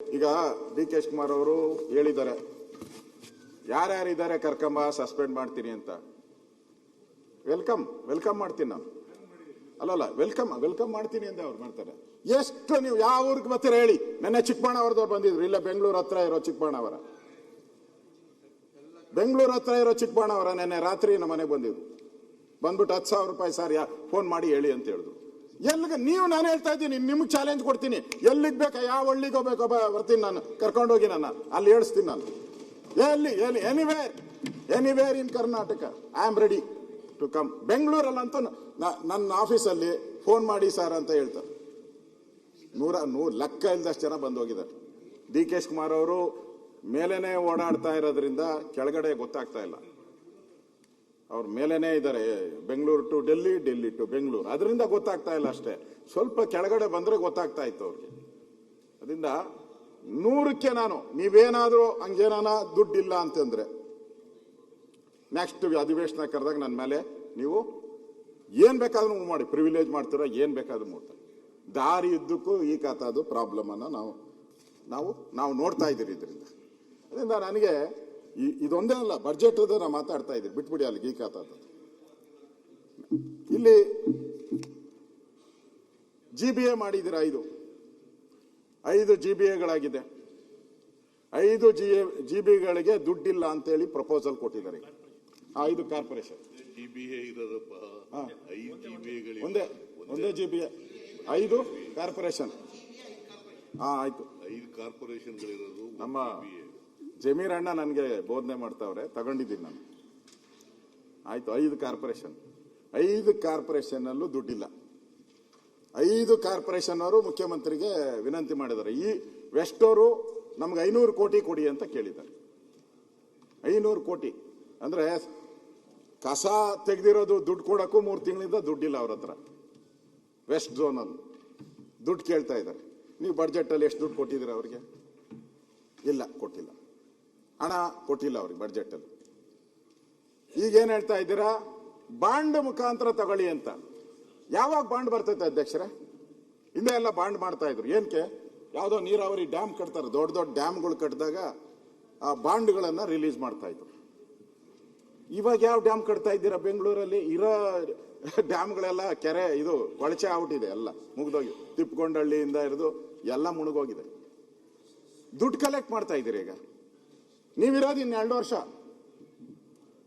ಈಗ D K Shivakumar ಅವರು ಹೇಳಿದ್ದಾರೆ, ಯಾರ್ಯಾರಿದ್ದಾರೆ ಕರ್ಕೊಂಬ ಸಸ್ಪೆಂಡ್ ಮಾಡ್ತೀನಿ ಅಂತ. ವೆಲ್ಕಮ್ ಮಾಡ್ತೀನಿ ನಾನು. ಅಲ್ಲಲ್ಲ ವೆಲ್ಕಮ್ ಮಾಡ್ತೀನಿ ಅಂತ ಅವ್ರು ಮಾಡ್ತಾರೆ. ಎಷ್ಟು ನೀವು ಯಾವ ಊರಿಗೆ ಬರ್ತೀರಾ ಹೇಳಿ. ನೆನ್ನೆ ಚಿಕ್ಕಬಳ್ಳಾಪುರದವ್ರು ಬಂದಿದ್ರು, ಇಲ್ಲ ಬೆಂಗಳೂರು ಹತ್ರ ಇರೋ ಚಿಕ್ಕಬಳ್ಳಾಪುರ, ನೆನ್ನೆ ರಾತ್ರಿ ನಮ್ಮ ಮನೆಗೆ ಬಂದಿದ್ರು. ಬಂದ್ಬಿಟ್ಟು 10,000 ರೂಪಾಯಿ ಸರ್ ಫೋನ್ ಮಾಡಿ ಹೇಳಿ ಅಂತ ಹೇಳಿದ್ರು. ಎಲ್ಲಿಗೆ ನೀವು, ನಾನು ಹೇಳ್ತಾ ಇದ್ದೀನಿ, ನಿಮ್ಗೆ ಚಾಲೆಂಜ್ ಕೊಡ್ತೀನಿ. ಎಲ್ಲಿಗೆ ಬೇಕಾ, ಯಾವ ಹಳ್ಳಿಗೆ ಹೋಗ್ಬೇಕೋ ಬರ್ತೀನಿ ನಾನು, ಕರ್ಕೊಂಡೋಗಿ ನಾನು ಅಲ್ಲಿ ಹೇಳಿಸ್ತೀನಿ ನಾನು. Anywhere in Karnataka I am ready to come. ಬೆಂಗಳೂರಲ್ಲಂತೂ ನನ್ನ ಆಫೀಸಲ್ಲಿ ಫೋನ್ ಮಾಡಿ ಸರ್ ಅಂತ ಹೇಳ್ತಾರೆ. 100 ಲೆಕ್ಕ ಇಲ್ದಷ್ಟು ಜನ ಬಂದು ಹೋಗಿದ್ದಾರೆ. ಡಿ ಕೆ ಶಿವಕುಮಾರ್ ಅವರು ಮೇಲೇನೆ ಓಡಾಡ್ತಾ ಇರೋದ್ರಿಂದ ಕೆಳಗಡೆ ಗೊತ್ತಾಗ್ತಾ ಇಲ್ಲ. ಅವ್ರ ಮೇಲೇನೆ ಇದ್ದಾರೆ, ಬೆಂಗಳೂರು ಟು ಡೆಲ್ಲಿ, ಡೆಲ್ಲಿ ಟು ಬೆಂಗಳೂರು, ಅದರಿಂದ ಗೊತ್ತಾಗ್ತಾ ಇಲ್ಲ ಅಷ್ಟೇ. ಸ್ವಲ್ಪ ಕೆಳಗಡೆ ಬಂದ್ರೆ ಗೊತ್ತಾಗ್ತಾ ಇತ್ತು ಅವ್ರಿಗೆ. ಅದರಿಂದ 100ಕ್ಕೆ ನಾನು, ನೀವೇನಾದ್ರೂ ಹಂಗೇನಾನ ದುಡ್ಡಿಲ್ಲ ಅಂತಂದ್ರೆ ನೆಕ್ಸ್ಟ್ ಅಧಿವೇಶನ ಕರೆದಾಗ ನನ್ನ ಮೇಲೆ ನೀವು ಏನ್ ಬೇಕಾದ್ರೂ ಮೂವ್ ಮಾಡಿ, ಪ್ರಿವಿಲೇಜ್ ಮಾಡ್ತೀರಾ, ಏನ್ ಬೇಕಾದ್ರೂ ಮಾಡ್ತಾರೆ. ದಾರಿ ಇದ್ದಕ್ಕೂ ಈ ಕಾತದು ಪ್ರಾಬ್ಲಮ್ ಅನ್ನ ನಾವು ನೋಡ್ತಾ ಇದ್ದೀರಿ. ಇದರಿಂದ ನನಗೆ ಇದೊಂದೇ ಅಲ್ಲ, ಬಡ್ಜೆಟ್ ನಾವು ಮಾತಾಡ್ತಾ ಇದ್ದೀವಿ, ಬಿಟ್ಬಿಡಿ ಅಲ್ಲಿ ಈ ಕಾತದ್ದು. ಇಲ್ಲಿ GBA ಮಾಡಿದ್ದೀರಾ, 5 GBAಗಳಾಗಿದೆ. 5 GBAಗಳಿಗೆ ದುಡ್ಡಿಲ್ಲ ಅಂತೇಳಿ ಪ್ರಪೋಸಲ್ ಕೊಟ್ಟಿದ್ದಾರೆ. 5 ಕಾರ್ಪೊರೇಷನ್ ಒಂದೇ GBA 5 ಕಾರ್ಪೊರೇಷನ್. ಆಯ್ತು, 5 ಕಾರ್ಪೊರೇಷನ್ಗಳಿರೋದು. ನಮ್ಮ ಜಮೀರ್ ಅಣ್ಣ ನನಗೆ ಬೋಧನೆ ಮಾಡ್ತಾವ್ರೆ, ತಗೊಂಡಿದ್ದೀನಿ ನಾನು. ಆಯ್ತು, 5 ಕಾರ್ಪೊರೇಷನ್ ಅಲ್ಲೂ ದುಡ್ಡಿಲ್ಲ. 5 ಕಾರ್ಪೊರೇಷನ್ ಅವರು ಮುಖ್ಯಮಂತ್ರಿಗೆ ವಿನಂತಿ ಮಾಡಿದ್ದಾರೆ. ಈ ವೆಸ್ಟ್ ಅವರು ನಮ್ಗೆ 500 ಕೋಟಿ ಕೊಡಿ ಅಂತ ಕೇಳಿದ್ದಾರೆ. 500 ಕೋಟಿ ಅಂದ್ರೆ ಕಸ ತೆಗೆದಿರೋದು ದುಡ್ಡು ಕೊಡಕ್ಕೂ 3 ತಿಂಗಳಿಂದ ದುಡ್ಡಿಲ್ಲ ಅವ್ರ ಹತ್ರ. ವೆಸ್ಟ್ ಝೋನ್ ಅಲ್ಲಿ ದುಡ್ಡು ಕೇಳ್ತಾ ಇದ್ದಾರೆ. ನೀವು ಬಡ್ಜೆಟ್ ಅಲ್ಲಿ ಎಷ್ಟು ದುಡ್ಡು ಕೊಟ್ಟಿದ್ದೀರಾ ಅವ್ರಿಗೆ? ಇಲ್ಲ, ಕೊಟ್ಟಿಲ್ಲ. ಹಣ ಕೊಟ್ಟಿಲ್ಲ ಅವ್ರಿಗೆ ಬಡ್ಜೆಟ್ ಅಲ್ಲಿ. ಈಗೇನ್ ಹೇಳ್ತಾ ಇದ್ದೀರಾ, ಬಾಂಡ್ ಮುಖಾಂತರ ತಗೊಳ್ಳಿ ಅಂತ. ಯಾವಾಗ ಬಾಂಡ್ ಬರ್ತೈತೆ ಅಧ್ಯಕ್ಷರೇ? ಹಿಂದೆ ಎಲ್ಲ ಬಾಂಡ್ ಮಾಡ್ತಾ ಇದ್ರು. ಏನಕ್ಕೆ? ಯಾವುದೋ ನೀರಾವರಿ ಡ್ಯಾಮ್ ಕಟ್ತಾರೆ, ದೊಡ್ಡ ದೊಡ್ಡ ಡ್ಯಾಮ್ಗಳು ಕಟ್ಟಿದಾಗ ಆ ಬಾಂಡ್ಗಳನ್ನ ರಿಲೀಸ್ ಮಾಡ್ತಾ ಇದ್ರು. ಇವಾಗ ಯಾವ ಡ್ಯಾಮ್ ಕಟ್ತಾ ಇದ್ದೀರಾ? ಬೆಂಗಳೂರಲ್ಲಿ ಇರೋ ಡ್ಯಾಮ್ಗಳೆಲ್ಲ ಕೆರೆ ಕೊಳಚೆ ಆಗ್ಬಿಟ್ಟಿದೆ, ಎಲ್ಲ ಮುಗ್ದೋಗಿ, ತಿಪ್ಪಗೊಂಡಳ್ಳಿಯಿಂದ ಹಿಡಿದು ಎಲ್ಲ ಮುಳುಗೋಗಿದೆ. ದುಡ್ಡು ಕಲೆಕ್ಟ್ ಮಾಡ್ತಾ ಇದ್ದೀರಿ. ಈಗ ನೀವಿರೋದು 2 ವರ್ಷ,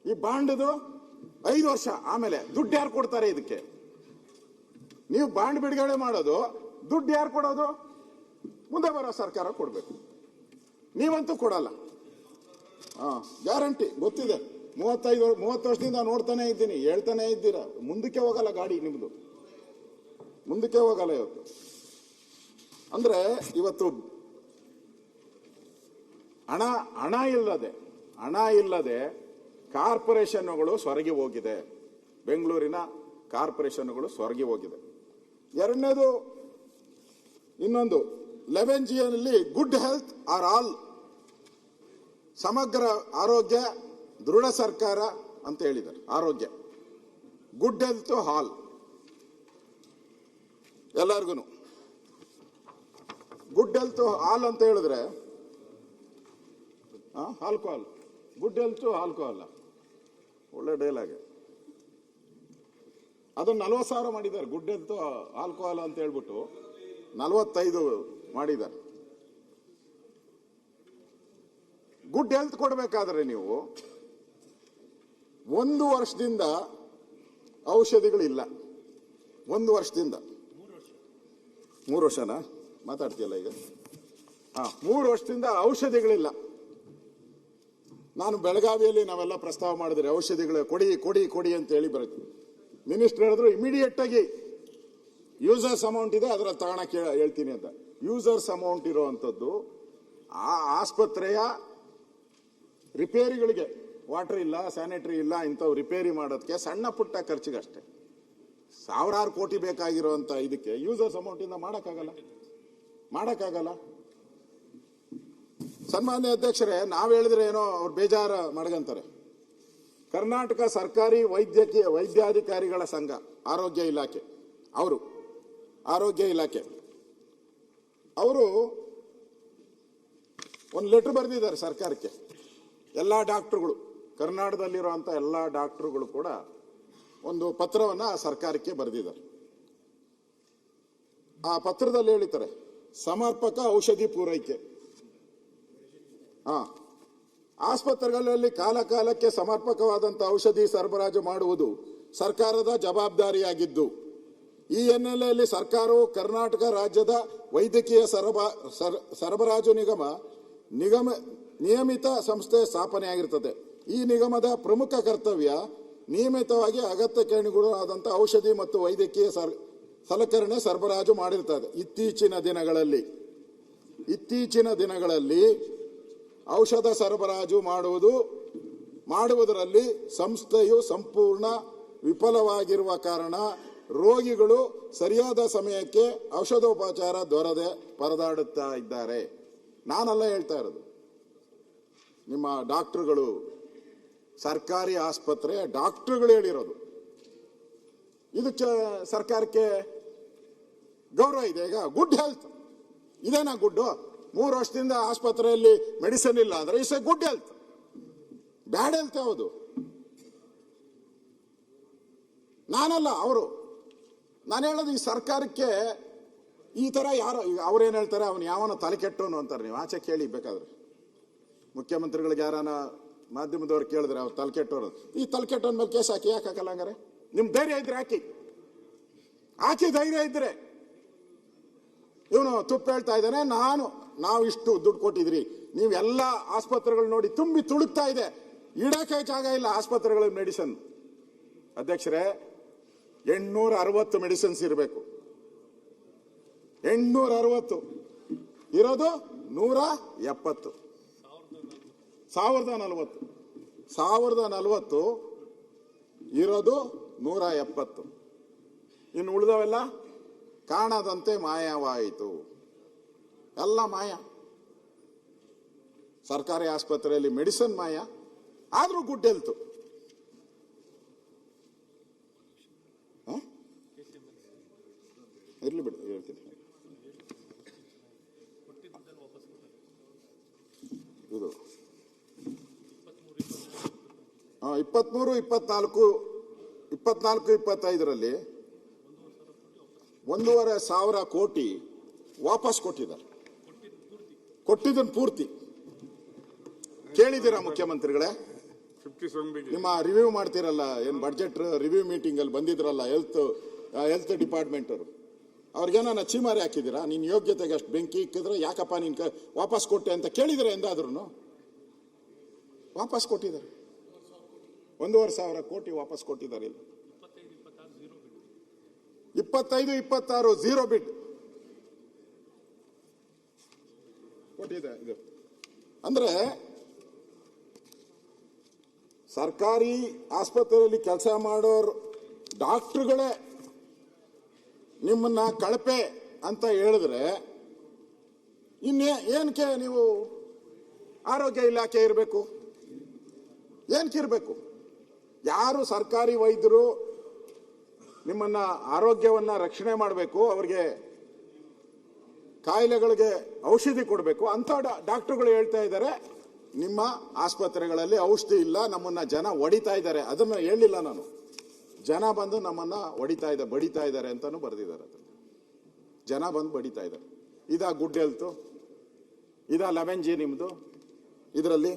ಈ ಬಾಂಡ್ದು 5 ವರ್ಷ, ಆಮೇಲೆ ದುಡ್ಡು ಯಾರು ಕೊಡ್ತಾರೆ ಇದಕ್ಕೆ? ನೀವು ಬಾಂಡ್ ಬಿಡುಗಡೆ ಮಾಡೋದು, ದುಡ್ಡು ಯಾರು ಕೊಡೋದು? ಮುಂದೆ ಬರೋ ಸರ್ಕಾರ ಕೊಡ್ಬೇಕು. ನೀವಂತೂ ಕೊಡಲ್ಲ. ಗ್ಯಾರಂಟಿ ಗೊತ್ತಿದೆ. 30 ವರ್ಷದಿಂದ ನೋಡ್ತಾನೆ ಇದ್ದೀನಿ, ಹೇಳ್ತಾನೆ ಇದ್ದೀರಾ. ಮುಂದಕ್ಕೆ ಹೋಗಲ್ಲ ಗಾಡಿ ನಿಮ್ದು, ಮುಂದಕ್ಕೆ ಹೋಗಲ್ಲ. ಅಂದ್ರೆ ಇವತ್ತು ಹಣ ಇಲ್ಲದೆ ಕಾರ್ಪೊರೇಷನ್ಗಳು ಸೊರಗಿ ಹೋಗಿದೆ. ಬೆಂಗಳೂರಿನ ಕಾರ್ಪೊರೇಷನ್ಗಳು ಸೊರಗಿ ಹೋಗಿದೆ. ಎರಡನೇದು, ಇನ್ನೊಂದು 11G ನಲ್ಲಿ ಗುಡ್ ಹೆಲ್ತ್ ಆರ್ ಆಲ್, ಸಮಗ್ರ ಆರೋಗ್ಯ ದೃಢ ಸರ್ಕಾರ ಅಂತ ಹೇಳಿದ್ದಾರೆ. ಆರೋಗ್ಯ, ಗುಡ್ ಹೆಲ್ತ್ ಹಾಲ್ ಎಲ್ಲರಿಗೂ. ಗುಡ್ ಹೆಲ್ತ್ ಹಾಲ್ ಅಂತ ಹೇಳಿದ್ರೆ ಆಲ್ಕೋಹಾಲ್, ಗುಡ್ ಹೆಲ್ತ್ ಆಲ್ಕೋಹಾಲ್, ಒಳ್ಳೆ ಡೈಲಾಗ್. ಅದನ್ನು 40,000 ಮಾಡಿದ್ದಾರೆ. ಗುಡ್ ಹೆಲ್ತ್ ಆಲ್ಕೋಹಾಲ್ ಅಂತ ಹೇಳ್ಬಿಟ್ಟು 45 ಮಾಡಿದ್ದಾರೆ. ಗುಡ್ ಹೆಲ್ತ್ ಕೊಡಬೇಕಾದ್ರೆ ನೀವು 1 ವರ್ಷದಿಂದ ಔಷಧಿಗಳಿಲ್ಲ. 1 ವರ್ಷದಿಂದ 3 ವರ್ಷನಾ ಮಾತಾಡ್ತೀಯಲ್ಲ ಈಗ? 3 ವರ್ಷದಿಂದ ಔಷಧಿಗಳಿಲ್ಲ. ನಾನು ಬೆಳಗಾವಿಯಲ್ಲಿ ನಾವೆಲ್ಲ ಪ್ರಸ್ತಾವ ಮಾಡಿದ್ರೆ ಔಷಧಿಗಳು ಕೊಡಿ ಅಂತ ಹೇಳಿ ಬರುತ್ತೆ. ಮಿನಿಸ್ಟರ್ ಹೇಳಿದ್ರು ಇಮಿಡಿಯೇಟ್ ಆಗಿ ಯೂಸರ್ಸ್ ಅಮೌಂಟ್ ಇದೆ, ಅದರ ತಗೊಳಕ್ಕೆ ಹೇಳ್ತೀನಿ ಅಂತ. ಯೂಸರ್ಸ್ ಅಮೌಂಟ್ ಇರುವಂತದ್ದು ಆ ಆಸ್ಪತ್ರೆಯ ರಿಪೇರಿಗಳಿಗೆ, ವಾಟರ್ ಇಲ್ಲ, ಸ್ಯಾನಿಟರಿ ಇಲ್ಲ, ಇಂಥವು ರಿಪೇರಿ ಮಾಡೋದಕ್ಕೆ ಸಣ್ಣ ಪುಟ್ಟ ಖರ್ಚಿಗಷ್ಟೇ. 1000 ಕೋಟಿ ಬೇಕಾಗಿರುವಂತ ಇದಕ್ಕೆ ಯೂಸರ್ಸ್ ಅಮೌಂಟ್ ಇಂದ ಮಾಡಕ್ಕಾಗಲ್ಲ. ಸನ್ಮಾನ್ಯ ಅಧ್ಯಕ್ಷರೇ, ನಾವ್ ಹೇಳಿದ್ರೆ ಏನೋ ಅವ್ರು ಬೇಜಾರ ಮಾಡ್ಕಂತಾರೆ. ಕರ್ನಾಟಕ ಸರ್ಕಾರಿ ವೈದ್ಯಾಧಿಕಾರಿಗಳ ಸಂಘ, ಆರೋಗ್ಯ ಇಲಾಖೆ ಅವರು ಒಂದು ಲೆಟರ್ ಬರೆದಿದ್ದಾರೆ ಸರ್ಕಾರಕ್ಕೆ. ಎಲ್ಲ ಡಾಕ್ಟರ್ಗಳು, ಕರ್ನಾಟಕದಲ್ಲಿರುವಂಥ ಎಲ್ಲ ಡಾಕ್ಟರ್ಗಳು ಕೂಡ ಒಂದು ಪತ್ರವನ್ನು ಸರ್ಕಾರಕ್ಕೆ ಬರೆದಿದ್ದಾರೆ. ಆ ಪತ್ರದಲ್ಲಿ ಹೇಳಿದ್ದಾರೆ, ಸಮರ್ಪಕ ಔಷಧಿ ಪೂರೈಕೆ. ಆಸ್ಪತ್ರೆಗಳಲ್ಲಿ ಕಾಲಕಾಲಕ್ಕೆ ಸಮರ್ಪಕವಾದಂಥ ಔಷಧಿ ಸರಬರಾಜು ಮಾಡುವುದು ಸರ್ಕಾರದ ಜವಾಬ್ದಾರಿಯಾಗಿದ್ದು, ಈ ಹಿನ್ನೆಲೆಯಲ್ಲಿ ಸರ್ಕಾರವು ಕರ್ನಾಟಕ ರಾಜ್ಯದ ವೈದ್ಯಕೀಯ ಸರಬರಾಜು ನಿಯಮಿತ ಸಂಸ್ಥೆ ಸ್ಥಾಪನೆಯಾಗಿರುತ್ತದೆ. ಈ ನಿಗಮದ ಪ್ರಮುಖ ಕರ್ತವ್ಯ ನಿಯಮಿತವಾಗಿ ಅಗತ್ಯಕ್ಕೆ ಅನುಗುಣವಾದಂಥ ಔಷಧಿ ಮತ್ತು ವೈದ್ಯಕೀಯ ಸಲಕರಣೆ ಸರಬರಾಜು ಮಾಡಿರುತ್ತದೆ. ಇತ್ತೀಚಿನ ದಿನಗಳಲ್ಲಿ ಔಷಧ ಸರಬರಾಜು ಮಾಡುವುದರಲ್ಲಿ ಸಂಸ್ಥೆಯು ಸಂಪೂರ್ಣ ವಿಫಲವಾಗಿರುವ ಕಾರಣ ರೋಗಿಗಳು ಸರಿಯಾದ ಸಮಯಕ್ಕೆ ಔಷಧೋಪಚಾರ ದೊರೆಯದೆ ಪರದಾಡುತ್ತಾ ಇದ್ದಾರೆ. ನಾನೆಲ್ಲ ಹೇಳ್ತಾ ಇರೋದು, ನಿಮ್ಮ ಡಾಕ್ಟರ್ಗಳು, ಸರ್ಕಾರಿ ಆಸ್ಪತ್ರೆಯ ಡಾಕ್ಟರ್ಗಳು ಹೇಳಿರೋದು. ಇದಕ್ಕೆ ಸರ್ಕಾರಕ್ಕೆ ಗೌರವ ಇದೆ. ಈಗ ಗುಡ್ ಹೆಲ್ತ್ ಇದೇನಾ ಗುಡ್ಡು? 3 ವರ್ಷದಿಂದ ಆಸ್ಪತ್ರೆಯಲ್ಲಿ ಮೆಡಿಸಿನ್ ಇಲ್ಲ ಅಂದ್ರೆ it's A good health. Bad health ಯಾವುದು? ನಾನಲ್ಲ, ಅವರು. ನಾನು ಹೇಳೋದು, ಈ ಸರ್ಕಾರಕ್ಕೆ ಈ ತರ ಯಾರೋ, ಈಗ ಅವ್ರೇನು ಹೇಳ್ತಾರೆ, ಅವನು ಯಾವನ ತಲೆ ಕೆಟ್ಟವನು ಅಂತಾರೆ. ನೀವು ಆಚೆ ಕೇಳಿ ಬೇಕಾದ್ರೆ, ಮುಖ್ಯಮಂತ್ರಿಗಳಿಗೆ ಯಾರಾನ ಮಾಧ್ಯಮದವ್ರು ಕೇಳಿದ್ರೆ ಅವ್ರು ತಲೆ ಕೆಟ್ಟವರು, ಈ ತಲೆ ಕೆಟ್ಟವನ ಮೇಲೆ ಕೇಸ್ ಹಾಕಿ. ಯಾಕೆ ಹಾಕಲ್ಲ ಹಂಗಾರೆ? ನಿಮ್ ಧೈರ್ಯ ಇದ್ರೆ ಹಾಕಿ ಧೈರ್ಯ ಇದ್ರೆ. ಇವನು ತುಪ್ಪ ಹೇಳ್ತಾ ಇದ್ದಾನೆ, ನಾವು ಇಷ್ಟು ದುಡ್ಡು ಕೊಟ್ಟಿದ್ರಿ, ನೀವೆಲ್ಲ ಆಸ್ಪತ್ರೆಗಳು ನೋಡಿ ತುಂಬಿ ತುಳುಕ್ತಾ ಇದೆ, ಇಡಕ್ಕೆ ಜಾಗ ಇಲ್ಲ ಆಸ್ಪತ್ರೆಗಳ ಮೆಡಿಸಿನ್. ಅಧ್ಯಕ್ಷರೇ, 860 ಮೆಡಿಸಿನ್ಸ್ ಇರಬೇಕು. 860 ಇರೋದು 170. 1040 ಇರೋದು 170. ಇನ್ನು ಉಳಿದವೆಲ್ಲ ಕಾಣದಂತೆ ಮಾಯವಾಯಿತು. ಎಲ್ಲ ಮಾಯ. ಸರ್ಕಾರಿ ಆಸ್ಪತ್ರೆಯಲ್ಲಿ ಮೆಡಿಸಿನ್ ಮಾಯ, ಆದ್ರೂ ಗುಡ್ ಹೆಲ್ತ್. ಇರ್ಲಿ ಬಿಡಿ, ಹೇಳ್ತೀನಿ. ಇದು 23, 24, 25ರಲ್ಲಿ 1,500 ಕೋಟಿ ವಾಪಸ್ ಕೊಟ್ಟಿದ್ದಾರೆ. ಕೊಟ್ಟಿದ್ದನ್ನು ಪೂರ್ತಿ ಕೇಳಿದ್ದೀರಾ ಮುಖ್ಯಮಂತ್ರಿಗಳೇ? ನಿಮ್ಮ ರಿವ್ಯೂ ಮಾಡ್ತೀರಲ್ಲ, ಏನು ಬಡ್ಜೆಟ್ ರಿವ್ಯೂ ಮೀಟಿಂಗ್ ಅಲ್ಲಿ ಬಂದಿದ್ರಲ್ಲ ಹೆಲ್ತ್ ಡಿಪಾರ್ಟ್ಮೆಂಟ್ ಅವರು, ಅವ್ರಿಗೇನ ಚೀಮಾರಿ ಹಾಕಿದ್ದೀರಾ? ನಿನ್ನ ಯೋಗ್ಯತೆಗೆ ಅಷ್ಟು ಬೆಂಕಿ ಇಕ್ಕಿದ್ರೆ ಯಾಕಪ್ಪ ನೀನ್ ವಾಪಸ್ ಕೊಟ್ಟೆ ಅಂತ ಕೇಳಿದ್ರೆ ಎಂದಾದ್ರೂ? ವಾಪಸ್ ಕೊಟ್ಟಿದ್ದಾರೆ. 1,500 ಕೋಟಿ ವಾಪಸ್ ಕೊಟ್ಟಿದ್ದಾರೆ. ಇಲ್ಲ 25, 26 0 ಬಿಡ್ ಕೊಟ್ಟಿದೆ. ಇದು ಅಂದ್ರೆ ಸರ್ಕಾರಿ ಆಸ್ಪತ್ರೆಯಲ್ಲಿ ಕೆಲಸ ಮಾಡೋರು ಡಾಕ್ಟರ್ಗಳೇ ನಿಮ್ಮನ್ನ ಕಳಪೆ ಅಂತ ಹೇಳಿದ್ರೆ ಏನಕ್ಕೆ ನೀವು ಆರೋಗ್ಯ ಇಲಾಖೆ ಇರಬೇಕು? ಏನಕ್ಕೆ ಇರಬೇಕು? ಯಾರು ಸರ್ಕಾರಿ ವೈದ್ಯರು ನಿಮ್ಮನ್ನ ಆರೋಗ್ಯವನ್ನ ರಕ್ಷಣೆ ಮಾಡಬೇಕು, ಅವರಿಗೆ ಕಾಯಿಲೆಗಳಿಗೆ ಔಷಧಿ ಕೊಡಬೇಕು ಅಂತ ಡಾಕ್ಟರ್ಗಳು ಹೇಳ್ತಾ ಇದ್ದಾರೆ, ನಿಮ್ಮ ಆಸ್ಪತ್ರೆಗಳಲ್ಲಿ ಔಷಧಿ ಇಲ್ಲ, ನಮ್ಮನ್ನ ಜನ ಹೊಡಿತಾ ಇದ್ದಾರೆ. ಅದನ್ನು ಹೇಳಿಲ್ಲ ನಾನು. ಜನ ಬಂದು ನಮ್ಮನ್ನ ಬಡಿತಾ ಇದ್ದಾರೆ ಅಂತಾನು ಬರೆದಿದ್ದಾರೆ. ಜನ ಬಂದು ಬಡಿತಾ ಇದ್ದಾರೆ. ಇದಾ ಗುಡ್ ಹೆಲ್ತ್? ಇದಾ 11G ನಿಮ್ದು? ಇದರಲ್ಲಿ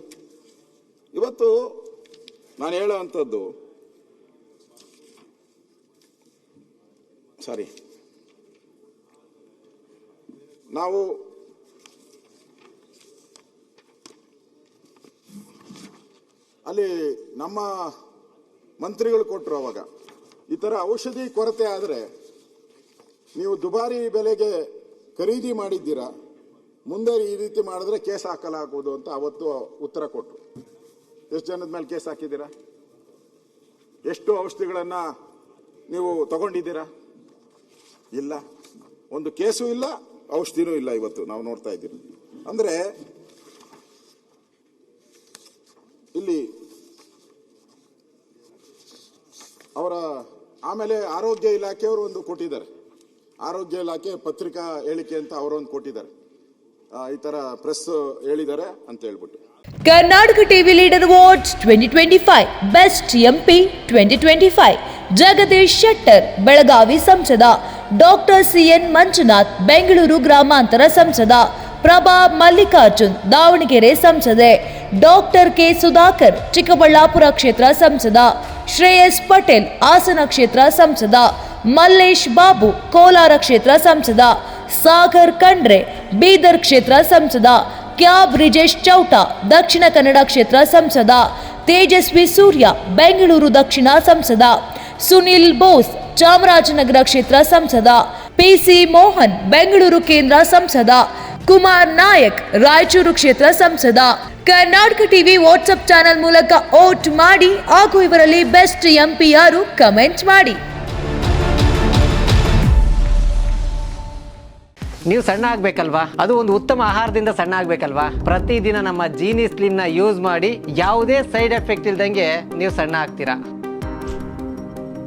ಇವತ್ತು ನಾನು ಹೇಳುವಂಥದ್ದು, ಸಾರಿ, ನಾವು ಅಲ್ಲಿ ನಮ್ಮ ಮಂತ್ರಿಗಳು ಕೊಟ್ಟರು ಅವಾಗ, ಈ ತರ ಔಷಧಿ ಕೊರತೆ ಆದರೆ ನೀವು ದುಬಾರಿ ಬೆಲೆಗೆ ಖರೀದಿ ಮಾಡಿದ್ದೀರಾ, ಮುಂದೆ ಈ ರೀತಿ ಮಾಡಿದ್ರೆ ಕೇಸ್ ಹಾಕಲಾಗುವುದು ಅಂತ ಅವತ್ತು ಉತ್ತರ ಕೊಟ್ಟರು. ಎಷ್ಟು ಜನದ ಮೇಲೆ ಕೇಸ್ ಹಾಕಿದ್ದೀರಾ? ಎಷ್ಟು ಔಷಧಿಗಳನ್ನ ನೀವು ತಗೊಂಡಿದ್ದೀರಾ? ಇಲ್ಲ, ಒಂದು ಕೇಸು ಇಲ್ಲ, ಔಷಧಿನೂ ಇಲ್ಲ. ಇವತ್ತು ನಾವು ನೋಡ್ತಾ ಇದ್ದೀವಿ. ಅಂದ್ರೆ ಇಲ್ಲಿ ಅವರ ಆಮೇಲೆ ಆರೋಗ್ಯ ಇಲಾಖೆಯವರು ಒಂದು ಕೊಟ್ಟಿದ್ದಾರೆ. ಆರೋಗ್ಯ ಇಲಾಖೆ ಪತ್ರಿಕಾ ಹೇಳಿಕೆ ಅಂತ ಅವರೊಂದು ಕೊಟ್ಟಿದ್ದಾರೆ. ಈ ತರ ಪ್ರೆಸ್ ಹೇಳಿದ್ದಾರೆ ಅಂತ ಹೇಳ್ಬಿಟ್ಟು. Karnataka TV leader awards 2025 best MP 2025 Jagadish Shettar Belagavi ಸಂಸದ, ಡಾಕ್ಟರ್ ಸಿಎನ್ ಮಂಜುನಾಥ್ ಬೆಂಗಳೂರು ಗ್ರಾಮಾಂತರ ಸಂಸದ, ಪ್ರಭಾ ಮಲ್ಲಿಕಾರ್ಜುನ್ ದಾವಣಗೆರೆ ಸಂಸದೆ, ಡಾಕ್ಟರ್ ಕೆ ಸುಧಾಕರ್ ಚಿಕ್ಕಬಳ್ಳಾಪುರ ಕ್ಷೇತ್ರ ಸಂಸದ, ಶ್ರೇಯಸ್ ಪಟೇಲ್ ಹಾಸನ ಕ್ಷೇತ್ರ ಸಂಸದ, ಮಲ್ಲೇಶ್ ಬಾಬು ಕೋಲಾರ ಕ್ಷೇತ್ರ ಸಂಸದ, ಸಾಗರ್ ಖಂಡ್ರೆ ಬೀದರ್ ಕ್ಷೇತ್ರ ಸಂಸದ, ಕ್ಯಾಬ್ ಬ್ರಿಜೇಶ್ ಚೌಟ ದಕ್ಷಿಣ ಕನ್ನಡ ಕ್ಷೇತ್ರ ಸಂಸದ, ತೇಜಸ್ವಿ ಸೂರ್ಯ ಬೆಂಗಳೂರು ದಕ್ಷಿಣ ಸಂಸದ, ಸುನಿಲ್ ಬೋಸ್ ಚಾಮರಾಜನಗರ ಕ್ಷೇತ್ರ ಸಂಸದ, ಪಿಸಿ ಮೋಹನ್ ಬೆಂಗಳೂರು ಕೇಂದ್ರ ಸಂಸದ, ಕುಮಾರ್ ನಾಯಕ್ ರಾಯಚೂರು ಕ್ಷೇತ್ರ ಸಂಸದ. ಕರ್ನಾಟಕ ಟಿವಿ ವಾಟ್ಸ್ಆಪ್ ಚಾನೆಲ್ ಮೂಲಕ ವೋಟ್ ಮಾಡಿ ಹಾಗೂ ಇವರಲ್ಲಿ ಬೆಸ್ಟ್ ಎಂಪಿ ಯಾರು ಕಮೆಂಟ್ ಮಾಡಿ. ನೀವು ಸಣ್ಣ ಆಗಬೇಕಲ್ವಾ? ಅದು ಒಂದು ಉತ್ತಮ ಆಹಾರದಿಂದ ಸಣ್ಣ ಆಗಬೇಕಲ್ವಾ? ಪ್ರತಿದಿನ ನಮ್ಮ ಜೀನಿ ಸ್ಲಿಮ್ನ ಯೂಸ್ ಮಾಡಿ ಯಾವುದೇ ಸೈಡ್ ಎಫೆಕ್ಟ್ ಇಲ್ದಂಗೆ ನೀವು ಸಣ್ಣ ಆಗ್ತೀರಾ.